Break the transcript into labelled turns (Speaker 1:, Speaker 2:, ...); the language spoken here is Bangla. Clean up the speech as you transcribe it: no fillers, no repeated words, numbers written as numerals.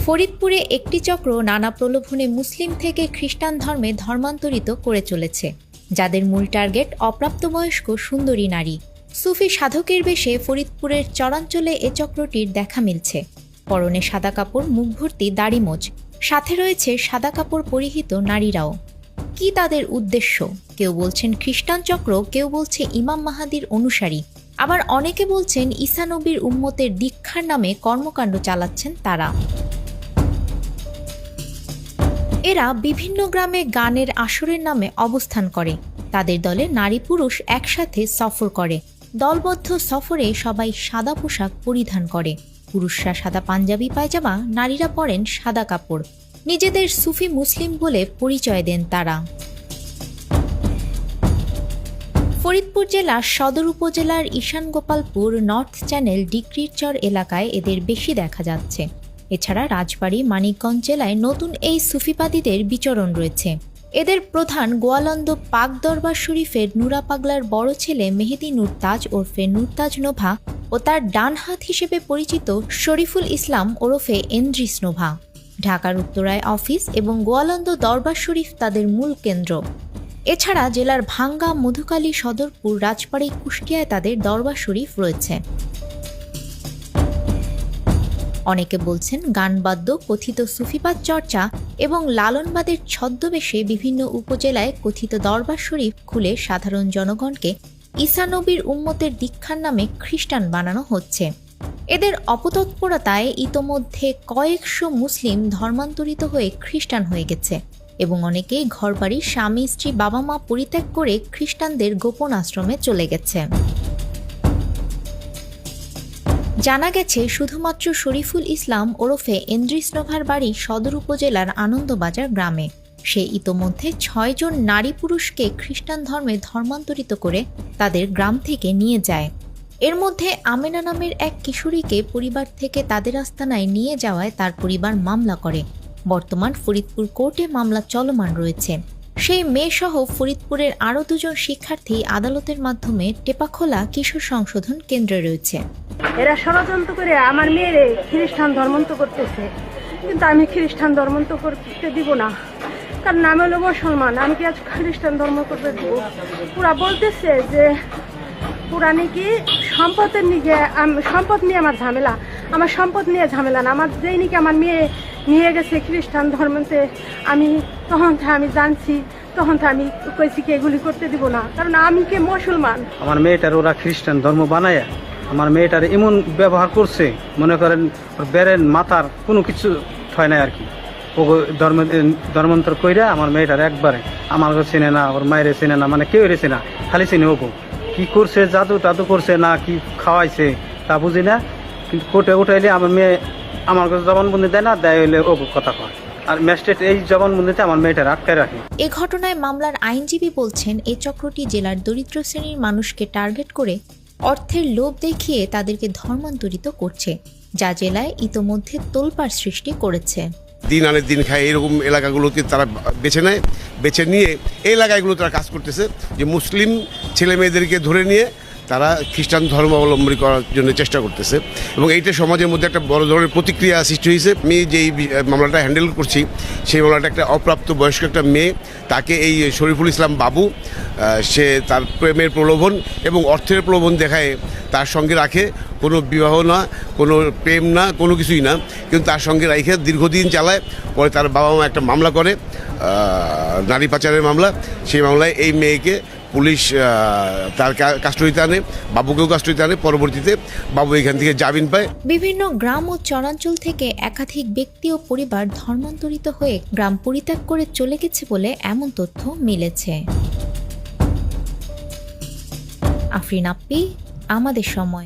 Speaker 1: ফরিদপুরে একটি চক্র নানা প্রলোভনে মুসলিম থেকে খ্রিস্টান ধর্মে ধর্মান্তরিত করে চলেছে, যাদের মূল টার্গেট অপ্রাপ্তবয়স্ক সুন্দরী নারী। সুফি সাধকের বেশে ফরিদপুরের চরাঞ্চলে এ চক্রটির দেখা মিলছে। পরনে সাদা কাপড়, মুখ ভর্তি দাড়িমোজ, সাথে রয়েছে সাদা কাপড় পরিহিত নারীরাও। কি তাদের উদ্দেশ্য? কেউ বলছেন খ্রিস্টান চক্র, কেউ বলছে ইমাম মাহাদির অনুসারী, আবার অনেকে বলছেন ঈসা নবীর উম্মতের দীক্ষার নামে কর্মকাণ্ড চালাচ্ছেন তারা। এরা বিভিন্ন গ্রামে গানের আসরের নামে অবস্থান করে। তাদের দলে নারী পুরুষ একসাথে সফর করে। দলবদ্ধ সফরে সবাই সাদা পোশাক পরিধান করে। পুরুষরা সাদা পাঞ্জাবি পায়জামা, নারীরা পরেন সাদা কাপড়। নিজেদের সুফি মুসলিম বলে পরিচয় দেন তারা। ফরিদপুর জেলার সদর উপজেলার ঈশানগোপালপুর নর্থ চ্যানেল ডিক্রিরচর এলাকায় এদের বেশি দেখা যাচ্ছে। এছাড়া রাজবাড়ী, মানিকগঞ্জ জেলায় নতুন এই সুফিবাদীদের বিচরণ রয়েছে। এদের প্রধান গোয়ালন্দ পাক দরবার শরীফের নুরা পাগলার বড় ছেলে মেহেদি নুরতাজ ওরফে নুরতাজ নোভা ও তার ডান হাত হিসেবে পরিচিত শরীফুল ইসলাম ওরফে এন্দ্রিস নোভা। ঢাকার উত্তরায় অফিস এবং গোয়ালন্দ দরবার শরীফ তাদের মূল কেন্দ্র। এছাড়া জেলার ভাঙ্গা, মধুকালী, সদরপুর, রাজবাড়ী, কুষ্টিয়ায় তাদের দরবার শরীফ রয়েছে। অনেকে বলছেন গানবাদ্য, কথিত সুফিবাদ চর্চা এবং লালনবাদের ছদ্মবেশে বিভিন্ন উপজেলায় কথিত দরবার শরীফ খুলে সাধারণ জনগণকে ঈসা নবীর উম্মতের দীক্ষার নামে খ্রিস্টান বানানো হচ্ছে। এদের অপতৎপরতায় ইতোমধ্যে কয়েকশো মুসলিম ধর্মান্তরিত হয়ে খ্রিস্টান হয়ে গেছে এবং অনেকেই ঘরবাড়ি, স্বামী, স্ত্রী, বাবা মা পরিত্যাগ করে খ্রিস্টানদের গোপন আশ্রমে চলে গেছে। জানা গেছে শুধুমাত্র শরীফুল ইসলাম ওরফে এন্দ্রিস নোভার বাড়ি সদর উপজেলার আনন্দবাজার গ্রামে। সে ইতোমধ্যে 6 জন নারী পুরুষকে খ্রিস্টান ধর্মে ধর্মান্তরিত করে তাদের গ্রাম থেকে নিয়ে যায়। এর মধ্যে আমেনা নামের এক কিশোরীকে পরিবার থেকে তাদের আস্তানায় নিয়ে যাওয়ায় তার পরিবার মামলা করে। বর্তমান ফরিদপুর কোর্টে মামলা চলমান রয়েছে। সেই মেয়েসহ ফরিদপুরের আরও 2 জন শিক্ষার্থী আদালতের মাধ্যমে টেপাখোলা কিশোর সংশোধন কেন্দ্রে রয়েছে।
Speaker 2: এরা ষড়যন্ত্র করে আমার মেয়েরে খ্রিস্টান ধর্মান্তর করতেছে, কিন্তু আমি খ্রিস্টান ধর্মান্তর করতে দিব না, কারণ আমি হলো মুসলমান। আমি কি আজ খ্রিস্টান ধর্ম করতে দিব? পুরা বলতেছে যে পুরা নাকি সম্পদের সম্পদ নিয়ে আমার ঝামেলা। আমার সম্পদ নিয়ে ঝামেলা না, আমার যেই নাকি আমার মেয়ে নিয়ে গেছে খ্রিস্টান ধর্মতে, তখন আমি জানছি, তখন আমি কইছি কি এগুলি করতে দিব না, কারণ আমি কে মুসলমান।
Speaker 3: আমার মেয়েটার ওরা খ্রিস্টান ধর্ম বানায় আমার মেয়েটার এমন ব্যবহার করছে, মনে করেন বেরেন মাথার কোনো কিছু হয় না আর কি। ও ধর্মান্তর কইরা আমার মেয়েটার একবারে আমার চেনে না, ওর মায়ের চেনে না, মানে কেউ চেনে না, খালি চেনে ওকে। কি করছে, জাদু টাদু করছে না কি খাওয়াইছে তা বুঝি না, কিন্তু কোর্টে উঠাইলে আমার মেয়ে আমার কাছে জবানবন্দি দেয় না, দেয় হইলে ওকে কথা কয়। আর ম্যাজিস্ট্রেট এই জবানবন্দিতে আমার মেয়েটার আটকায় রাখে।
Speaker 1: এ ঘটনায় মামলার আইনজীবী বলছেন, এই চক্রটি জেলার দরিদ্র শ্রেণীর মানুষকে টার্গেট করে অর্থের লোভ দেখিয়ে তাদেরকে ধর্মান্তরিত করছে, যা জেলায় ইতোমধ্যে তোলপাড় সৃষ্টি করেছে।
Speaker 4: দিন আনে দিন খায় এরকম এলাকাগুলোকে তারা বেছে নেয়, বেছে নিয়ে এই এলাকাগুলো তারা কাজ করতেছে যে মুসলিম ছেলে মেয়েদেরকে ধরে নিয়ে তারা খ্রিস্টান ধর্ম অবলম্বন করার জন্য চেষ্টা করতেছে এবং এইটা সমাজের মধ্যে একটা বড় ধরনের প্রতিক্রিয়া সৃষ্টি হয়েছে। আমি যেই মামলাটা হ্যান্ডেল করছি সেই মামলাটা একটা অপ্রাপ্ত বয়স্ক একটা মেয়ে, তাকে এই শরীফুল ইসলাম বাবু সে তার প্রেমের প্রলোভন এবং অর্থের প্রলোভন দেখায় তার সঙ্গে রাখে। কোনো বিবাহ না, কোনো প্রেম না, কোনো কিছুই না, কিন্তু তার সঙ্গে রাখে দীর্ঘদিন চালায়। পরে তার বাবা মা একটা মামলা করে, নারী পাচারের মামলা। সেই মামলায় এই মেয়েকে পুলিশ তার কাস্টডিতে আনে, বাবুকেও কাস্টডিতে আনে। পরবর্তীতে বাবু এখান থেকে জামিন পায়।
Speaker 1: বিভিন্ন গ্রাম ও চরাঞ্চল থেকে একাধিক ব্যক্তি ও পরিবার ধর্মান্তরিত হয়ে গ্রাম পরিত্যাগ করে চলে গেছে বলে এমন তথ্য মিলেছে। আফরিন আপ্পি, আমাদের সময়।